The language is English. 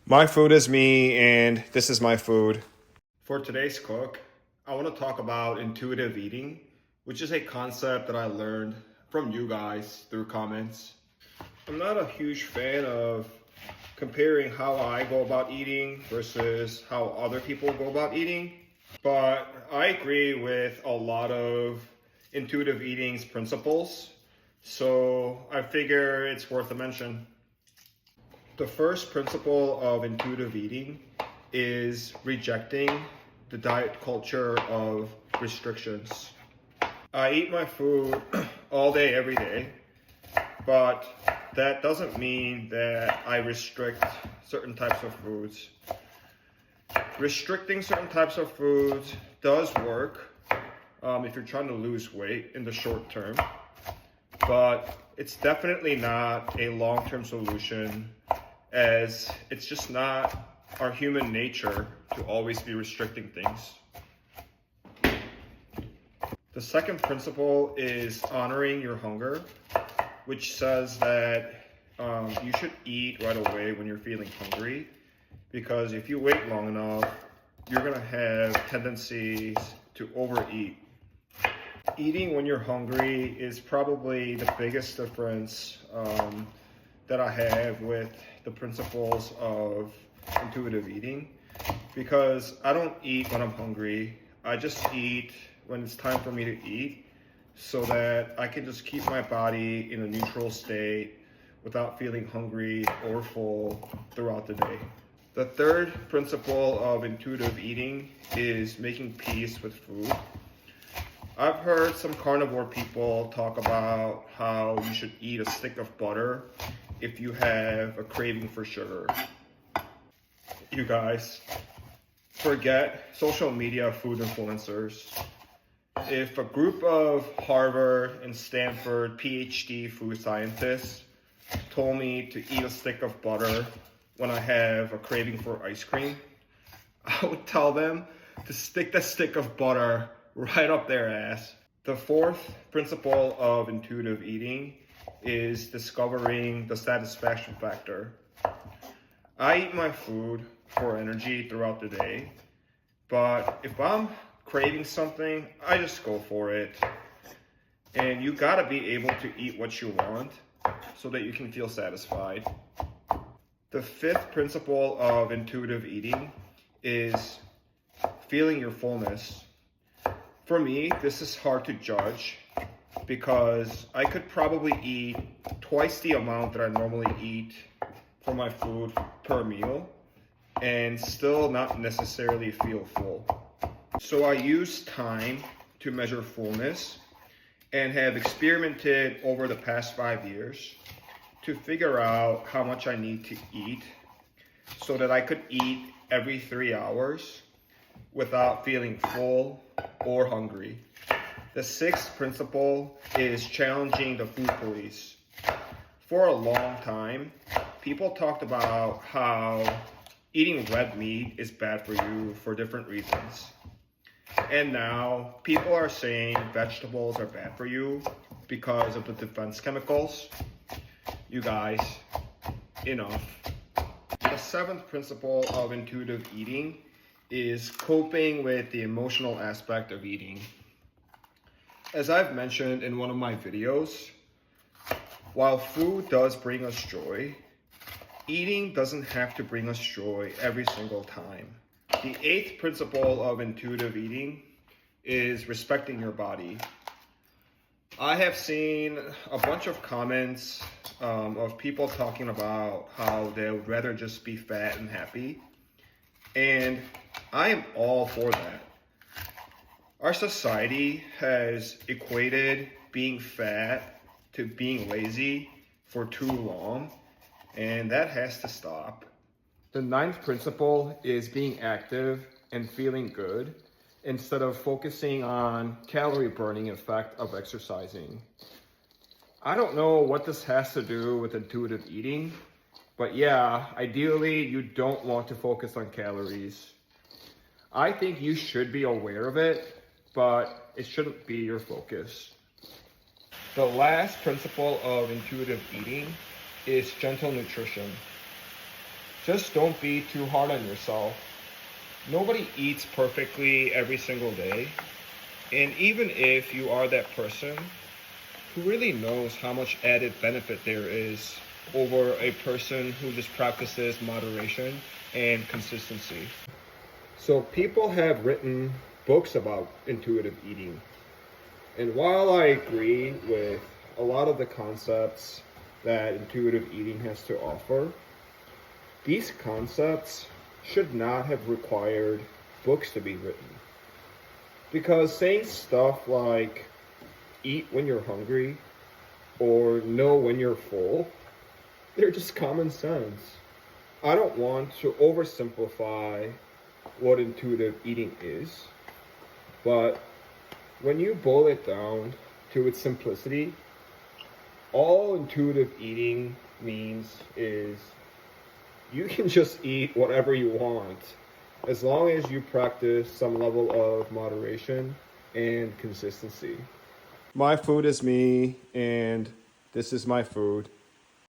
My food is me, and this is my food. For today's cook, I want to talk about intuitive eating, which is a concept that I learned from you guys through comments. I'm not a huge fan of comparing how I go about eating versus how other people go about eating, but I agree with a lot of intuitive eating's principles, so I figure it's worth a mention. The first principle of intuitive eating is rejecting the diet culture of restrictions. I eat my food all day, every day, but that doesn't mean that I restrict certain types of foods. Restricting certain types of foods does work if you're trying to lose weight in the short term, but it's definitely not a long-term solution, as it's just not our human nature to always be restricting things. The second principle is honoring your hunger, which says that you should eat right away when you're feeling hungry, because if you wait long enough, you're gonna have tendencies to overeat. Eating when you're hungry is probably the biggest difference that I have with the principles of intuitive eating, because I don't eat when I'm hungry. I just eat when it's time for me to eat, so that I can just keep my body in a neutral state without feeling hungry or full throughout the day. The third principle of intuitive eating is making peace with food. I've heard some carnivore people talk about how you should eat a stick of butter if you have a craving for sugar. You guys, forget social media food influencers. If a group of Harvard and Stanford PhD food scientists told me to eat a stick of butter when I have a craving for ice cream, I would tell them to stick the stick of butter right up their ass. The fourth principle of intuitive eating is discovering the satisfaction factor. I eat my food for energy throughout the day, but if I'm craving something, I just go for it. And you gotta be able to eat what you want so that you can feel satisfied. The fifth principle of intuitive eating is feeling your fullness. For me, this is hard to judge because I could probably eat twice the amount that I normally eat for my food per meal and still not necessarily feel full. So I use time to measure fullness and have experimented over the past 5 years to figure out how much I need to eat so that I could eat every 3 hours without feeling full or hungry. The sixth principle is challenging the food police. For a long time, people talked about how eating red meat is bad for you for different reasons. And now people are saying vegetables are bad for you because of the defense chemicals. You guys, enough. The seventh principle of intuitive eating is coping with the emotional aspect of eating. As I've mentioned in one of my videos, while food does bring us joy, eating doesn't have to bring us joy every single time. The eighth principle of intuitive eating is respecting your body. I have seen a bunch of comments of people talking about how they would rather just be fat and happy, and I am all for that. Our society has equated being fat to being lazy for too long, and that has to stop. The ninth principle is being active and feeling good instead of focusing on calorie burning effect of exercising. I don't know what this has to do with intuitive eating, but yeah, ideally you don't want to focus on calories. I think you should be aware of it, but it shouldn't be your focus. The last principle of intuitive eating is gentle nutrition. just don't be too hard on yourself. Nobody eats perfectly every single day. And even if you are that person, who really knows how much added benefit there is over a person who just practices moderation and consistency? So people have written books about intuitive eating. And while I agree with a lot of the concepts that intuitive eating has to offer, these concepts should not have required books to be written. Because saying stuff like eat when you're hungry or know when you're full, they're just common sense. I don't want to oversimplify what intuitive eating is, but when you boil it down to its simplicity, all intuitive eating means is you can just eat whatever you want as long as you practice some level of moderation and consistency. My food is me, and this is my food.